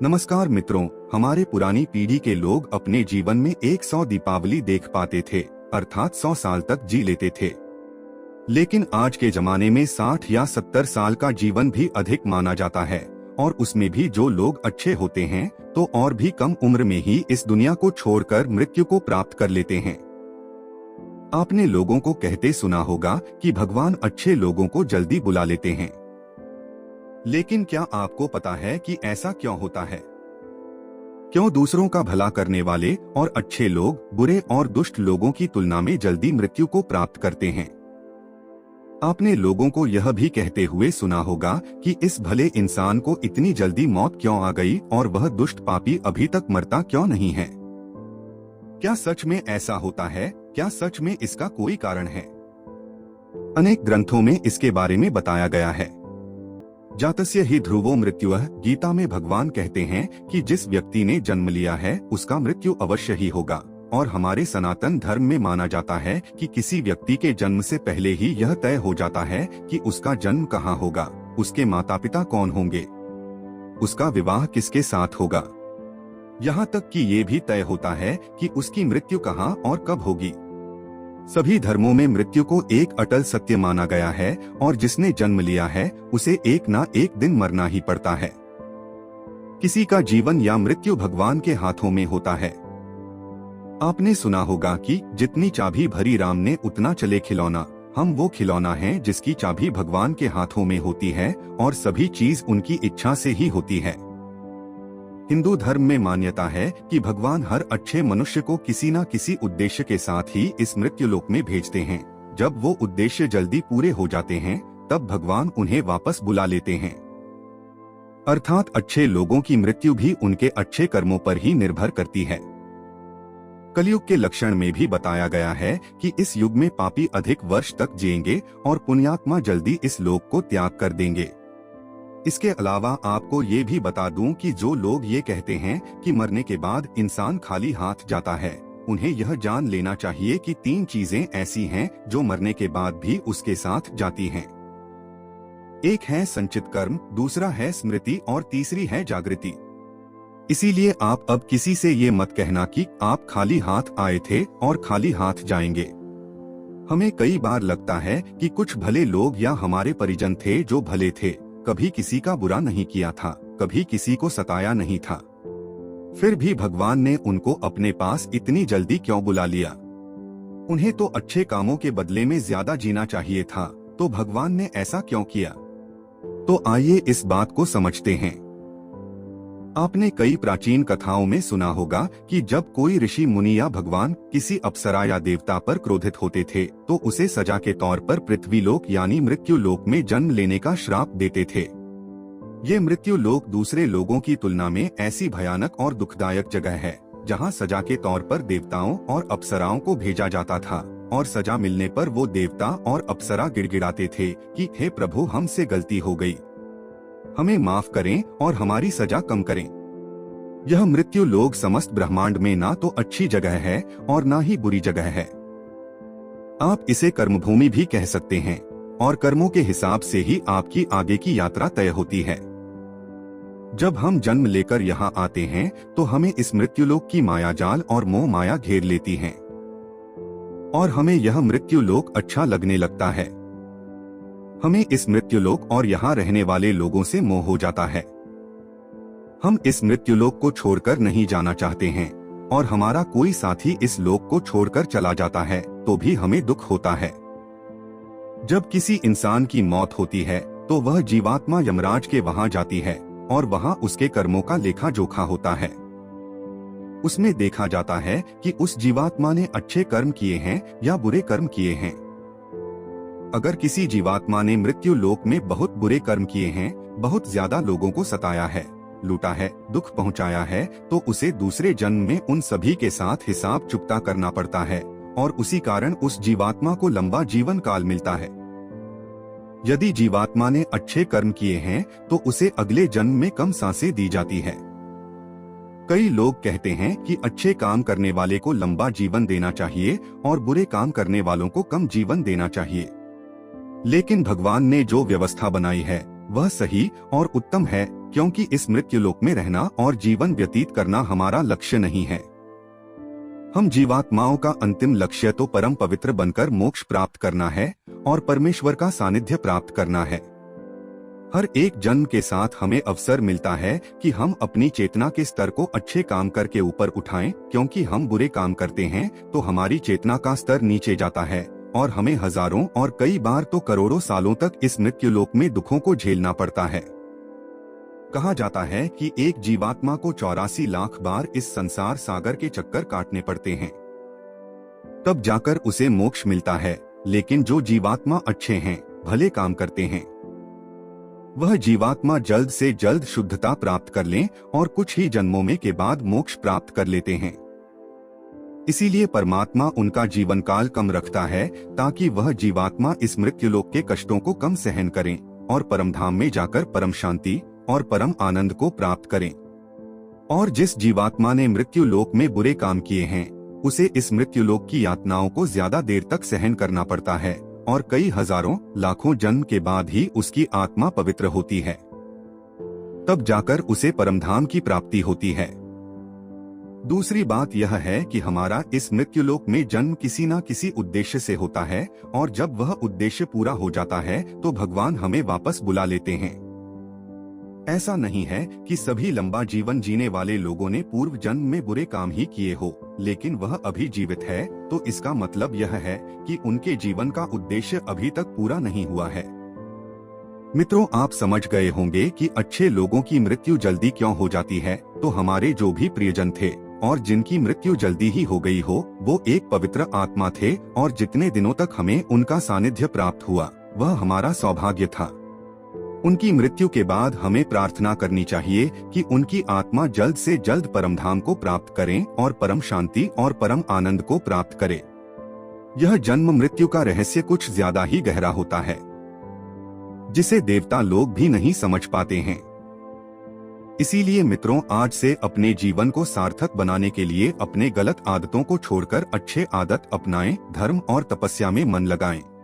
नमस्कार मित्रों, हमारे पुरानी पीढ़ी के लोग अपने जीवन में 100 दीपावली देख पाते थे, अर्थात 100 साल तक जी लेते थे। लेकिन आज के जमाने में 60 या 70 साल का जीवन भी अधिक माना जाता है, और उसमें भी जो लोग अच्छे होते हैं तो और भी कम उम्र में ही इस दुनिया को छोड़कर मृत्यु को प्राप्त कर लेते हैं। आपने लोगों को कहते सुना होगा कि भगवान अच्छे लोगों को जल्दी बुला लेते हैं। लेकिन क्या आपको पता है कि ऐसा क्यों होता है? क्यों दूसरों का भला करने वाले और अच्छे लोग बुरे और दुष्ट लोगों की तुलना में जल्दी मृत्यु को प्राप्त करते हैं? आपने लोगों को यह भी कहते हुए सुना होगा कि इस भले इंसान को इतनी जल्दी मौत क्यों आ गई और वह दुष्ट पापी अभी तक मरता क्यों नहीं है। क्या सच में ऐसा होता है? क्या सच में इसका कोई कारण है? अनेक ग्रंथों में इसके बारे में बताया गया है। जातस्य ही ध्रुवो मृत्युः, गीता में भगवान कहते हैं कि जिस व्यक्ति ने जन्म लिया है उसका मृत्यु अवश्य ही होगा। और हमारे सनातन धर्म में माना जाता है कि किसी व्यक्ति के जन्म से पहले ही यह तय हो जाता है कि उसका जन्म कहाँ होगा, उसके माता पिता कौन होंगे, उसका विवाह किसके साथ होगा। यहाँ तक कि ये भी तय होता है कि उसकी मृत्यु कहाँ और कब होगी। सभी धर्मों में मृत्यु को एक अटल सत्य माना गया है और जिसने जन्म लिया है उसे एक ना एक दिन मरना ही पड़ता है। किसी का जीवन या मृत्यु भगवान के हाथों में होता है। आपने सुना होगा कि जितनी चाबी भरी राम ने उतना चले खिलौना। हम वो खिलौना हैं जिसकी चाबी भगवान के हाथों में होती है और सभी चीज उनकी इच्छा से ही होती है। हिंदू धर्म में मान्यता है कि भगवान हर अच्छे मनुष्य को किसी न किसी उद्देश्य के साथ ही इस मृत्युलोक में भेजते हैं। जब वो उद्देश्य जल्दी पूरे हो जाते हैं तब भगवान उन्हें वापस बुला लेते हैं। अर्थात अच्छे लोगों की मृत्यु भी उनके अच्छे कर्मों पर ही निर्भर करती है। कलयुग के लक्षण में भी बताया गया है कि इस युग में पापी अधिक वर्ष तक जिएंगे और पुण्यात्मा जल्दी इस लोक को त्याग कर देंगे। इसके अलावा आपको ये भी बता दूं कि जो लोग ये कहते हैं कि मरने के बाद इंसान खाली हाथ जाता है, उन्हें यह जान लेना चाहिए कि 3 चीजें ऐसी हैं जो मरने के बाद भी उसके साथ जाती हैं। एक है संचित कर्म, दूसरा है स्मृति और तीसरी है जागृति। इसीलिए आप अब किसी से ये मत कहना कि आप खाली हाथ आए थे और खाली हाथ जाएंगे। हमें कई बार लगता है कि कुछ भले लोग या हमारे परिजन थे जो भले थे, कभी किसी का बुरा नहीं किया था, कभी किसी को सताया नहीं था, फिर भी भगवान ने उनको अपने पास इतनी जल्दी क्यों बुला लिया। उन्हें तो अच्छे कामों के बदले में ज्यादा जीना चाहिए था, तो भगवान ने ऐसा क्यों किया? तो आइए इस बात को समझते हैं। आपने कई प्राचीन कथाओं में सुना होगा कि जब कोई ऋषि मुनि या भगवान किसी अप्सरा या देवता पर क्रोधित होते थे तो उसे सजा के तौर पर पृथ्वीलोक यानी मृत्यु लोक में जन्म लेने का श्राप देते थे। ये मृत्यु लोक दूसरे लोगों की तुलना में ऐसी भयानक और दुखदायक जगह है जहाँ सजा के तौर पर देवताओं और अप्सराओं को भेजा जाता था, और सजा मिलने पर वो देवता और अप्सरा गिड़गिड़ाते थे कि हे प्रभु, हमसे गलती हो गई, हमें माफ करें और हमारी सजा कम करें। यह मृत्यु लोक समस्त ब्रह्मांड में ना तो अच्छी जगह है और ना ही बुरी जगह है। आप इसे कर्मभूमि भी कह सकते हैं, और कर्मों के हिसाब से ही आपकी आगे की यात्रा तय होती है। जब हम जन्म लेकर यहाँ आते हैं तो हमें इस मृत्युलोक की माया जाल और मोह माया घेर लेती है और हमें यह मृत्युलोक अच्छा लगने लगता है। हमें इस मृत्युलोक और यहाँ रहने वाले लोगों से मोह हो जाता है। हम इस मृत्युलोक को छोड़कर नहीं जाना चाहते हैं, और हमारा कोई साथी इस लोक को छोड़कर चला जाता है तो भी हमें दुख होता है। जब किसी इंसान की मौत होती है तो वह जीवात्मा यमराज के वहां जाती है और वहां उसके कर्मों का लेखा जोखा होता है। उसमें देखा जाता है कि उस जीवात्मा ने अच्छे कर्म किए हैं या बुरे कर्म किए हैं। अगर किसी जीवात्मा ने मृत्यु लोक में बहुत बुरे कर्म किए हैं, बहुत ज्यादा लोगों को सताया है, लूटा है, दुख पहुंचाया है, तो उसे दूसरे जन्म में उन सभी के साथ हिसाब चुकता करना पड़ता है और उसी कारण उस जीवात्मा को लंबा जीवन काल मिलता है। यदि जीवात्मा ने अच्छे कर्म किए हैं तो उसे अगले जन्म में कम सांसें दी जाती है। कई लोग कहते हैं कि अच्छे काम करने वाले को लंबा जीवन देना चाहिए और बुरे काम करने वालों को कम जीवन देना चाहिए। लेकिन भगवान ने जो व्यवस्था बनाई है वह सही और उत्तम है, क्योंकि इस मृत्युलोक में रहना और जीवन व्यतीत करना हमारा लक्ष्य नहीं है। हम जीवात्माओं का अंतिम लक्ष्य तो परम पवित्र बनकर मोक्ष प्राप्त करना है और परमेश्वर का सानिध्य प्राप्त करना है। हर एक जन्म के साथ हमें अवसर मिलता है कि हम अपनी चेतना के स्तर को अच्छे काम करके ऊपर उठाएं, क्योंकि हम बुरे काम करते हैं तो हमारी चेतना का स्तर नीचे जाता है और हमें हजारों और कई बार तो करोड़ों सालों तक इस मृत्युलोक में दुखों को झेलना पड़ता है। कहा जाता है कि एक जीवात्मा को 84 लाख बार इस संसार सागर के चक्कर काटने पड़ते हैं, तब जाकर उसे मोक्ष मिलता है। लेकिन जो जीवात्मा अच्छे हैं, भले काम करते हैं, वह जीवात्मा जल्द से जल्द शुद्धता प्राप्त कर लें और कुछ ही जन्मों में के बाद मोक्ष प्राप्त कर लेते हैं। इसीलिए परमात्मा उनका जीवन काल कम रखता है ताकि वह जीवात्मा इस मृत्युलोक के कष्टों को कम सहन करें और परमधाम में जाकर परम शांति और परम आनंद को प्राप्त करें। और जिस जीवात्मा ने मृत्युलोक में बुरे काम किए हैं, उसे इस मृत्युलोक की यातनाओं को ज्यादा देर तक सहन करना पड़ता है और कई हजारों लाखों जन्म के बाद ही उसकी आत्मा पवित्र होती है, तब जाकर उसे परमधाम की प्राप्ति होती है। दूसरी बात यह है कि हमारा इस मृत्युलोक में जन्म किसी न किसी उद्देश्य से होता है और जब वह उद्देश्य पूरा हो जाता है तो भगवान हमें वापस बुला लेते हैं। ऐसा नहीं है कि सभी लंबा जीवन जीने वाले लोगों ने पूर्व जन्म में बुरे काम ही किए हो, लेकिन वह अभी जीवित है तो इसका मतलब यह है कि उनके जीवन का उद्देश्य अभी तक पूरा नहीं हुआ है। मित्रों, आप समझ गए होंगे कि अच्छे लोगों की मृत्यु जल्दी क्यों हो जाती है। तो हमारे जो भी प्रियजन थे और जिनकी मृत्यु जल्दी ही हो गई हो, वो एक पवित्र आत्मा थे और जितने दिनों तक हमें उनका सानिध्य प्राप्त हुआ, वह हमारा सौभाग्य था। उनकी मृत्यु के बाद हमें प्रार्थना करनी चाहिए कि उनकी आत्मा जल्द से जल्द परमधाम को प्राप्त करें और परम शांति और परम आनंद को प्राप्त करे। यह जन्म मृत्यु का रहस्य कुछ ज्यादा ही गहरा होता है, जिसे देवता लोग भी नहीं समझ पाते हैं। इसीलिए मित्रों, आज से अपने जीवन को सार्थक बनाने के लिए अपने गलत आदतों को छोड़कर अच्छे आदत अपनाएं, धर्म और तपस्या में मन लगाएं।